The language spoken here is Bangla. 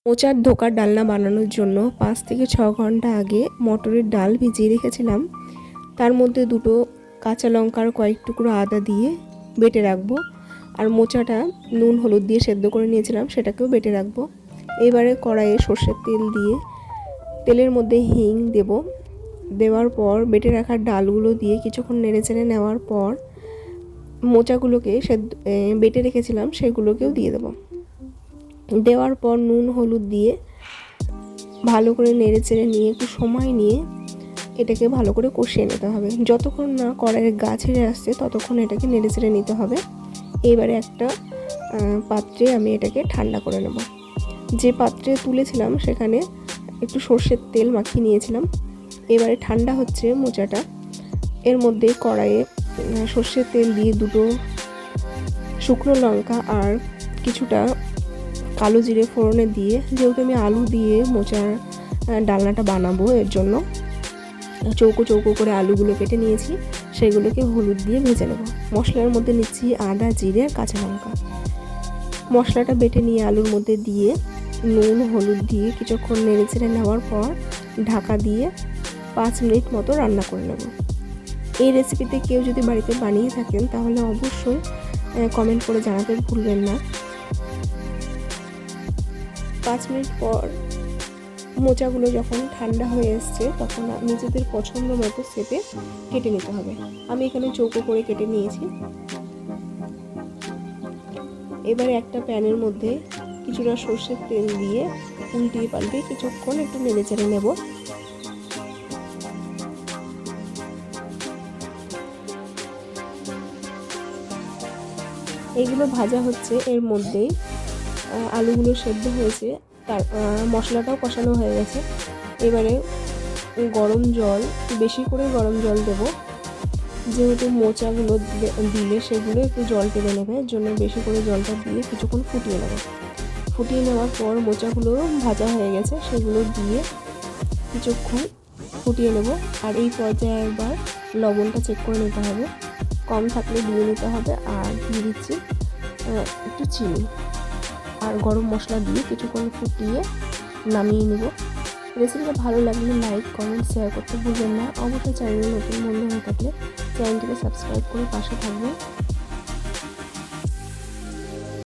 মোচার ধোকার ডালনা বানানোর জন্য 5 থেকে 6 ঘন্টা আগে মটরের ডাল ভিজিয়ে রেখেছিলাম। তার মধ্যে দুটো কাঁচা লঙ্কার কয়েক টুকরো আদা দিয়ে বেটে রাখবো। আর মোচাটা নুন হলুদ দিয়ে সেদ্ধ করে নিয়েছিলাম, সেটাকেও বেটে রাখবো। এবারে কড়াইয়ে সর্ষের তেল দিয়ে তেলের মধ্যে হিং দেব। দেওয়ার পর বেটে রাখা ডালগুলো দিয়ে কিছুক্ষণ নেড়েচেড়ে নেওয়ার পর মোচাগুলোকে বেটে রেখেছিলাম সেগুলোকেও দিয়ে দেবো। দেওয়ার পর নুন হলুদ দিয়ে ভালো করে নেড়েচেড়ে নিয়ে একটু সময় নিয়ে এটাকে ভালো করে কষিয়ে নিতে হবে। যতক্ষণ না কড়াইয়ের গা ছেড়ে আসছে ততক্ষণ এটাকে নেড়েচেড়ে নিতে হবে। এবারে একটা পাত্রে আমি এটাকে ঠান্ডা করে নেব। যে পাত্রে তুলেছিলাম সেখানে একটু সর্ষের তেল মাখিয়ে নিয়েছিলাম। এবারে ঠান্ডা হচ্ছে মোচাটা। এর মধ্যে কড়াইয়ে সর্ষের তেল দিয়ে দুটো শুকনো লঙ্কা আর কিছুটা কালো জিরে ফোড়নে দিয়ে, যেহেতু আমি আলু দিয়ে মোচার ডালনাটা বানাবো এর জন্য চৌকো চৌকো করে আলুগুলো কেটে নিয়েছি, সেগুলোকে হলুদ দিয়ে ভেজে নেব। মশলার মধ্যে নিচ্ছি আদা জিরে আর কাঁচা লঙ্কা। মশলাটা বেটে নিয়ে আলুর মধ্যে দিয়ে নুন হলুদ দিয়ে কিছুক্ষণ নেড়েচেড়ে নেওয়ার পর ঢাকা দিয়ে 5 মিনিট মতো রান্না করে নেব। এই রেসিপিতে কেউ যদি বাড়িতে বানিয়ে থাকেন তাহলে অবশ্যই কমেন্ট করে জানাতে ভুলবেন না। 5 মিনিট পর মোচাগুলো যখন ঠান্ডা হয়ে এসছে তখন নিজেদের পছন্দ মতো শেপে কেটে নিতে হবে। আমি এখানে চৌকো করে কেটে নিয়েছি। এবারে একটা প্যানের মধ্যে কিছুটা সর্ষের তেল দিয়ে উল্টিয়ে পাল্টিয়ে কিছুক্ষণ একটু নেড়েচেড়ে নেব। এগুলো ভাজা হচ্ছে, এর মধ্যেই আলুগুলো সেদ্ধ হয়েছে, তার মশলাটাও কষানো হয়ে গেছে। এবারে গরম জল, বেশি করে গরম জল দেব, যেহেতু মোচাগুলো দিলে সেগুলো একটু জল টেনে নেবে, এর জন্য বেশি করে জলটা দিয়ে কিছুক্ষণ ফুটিয়ে নেব। ফুটিয়ে নেওয়ার পর মোচাগুলো ভাজা হয়ে গেছে, সেগুলো দিয়ে কিছুক্ষণ ফুটিয়ে নেব। আর এই পর্যায়ে একবার লবণটা চেক করে নিতে হবে, কম থাকলে দিয়ে নিতে হবে। আর দিয়ে দিচ্ছি একটু চিনি আর গরম মশলা দিয়ে কিছুক্ষণ ফুটিয়ে নামিয়ে নেব। রেসিপিটা ভালো লাগলে লাইক কমেন্ট শেয়ার করতে ভুলবেন না। অবশ্যই চ্যানেলে নতুন বন্ধু হয়ে থাকলে চ্যানেলটিকে সাবস্ক্রাইব করে পাশে থাকবেন।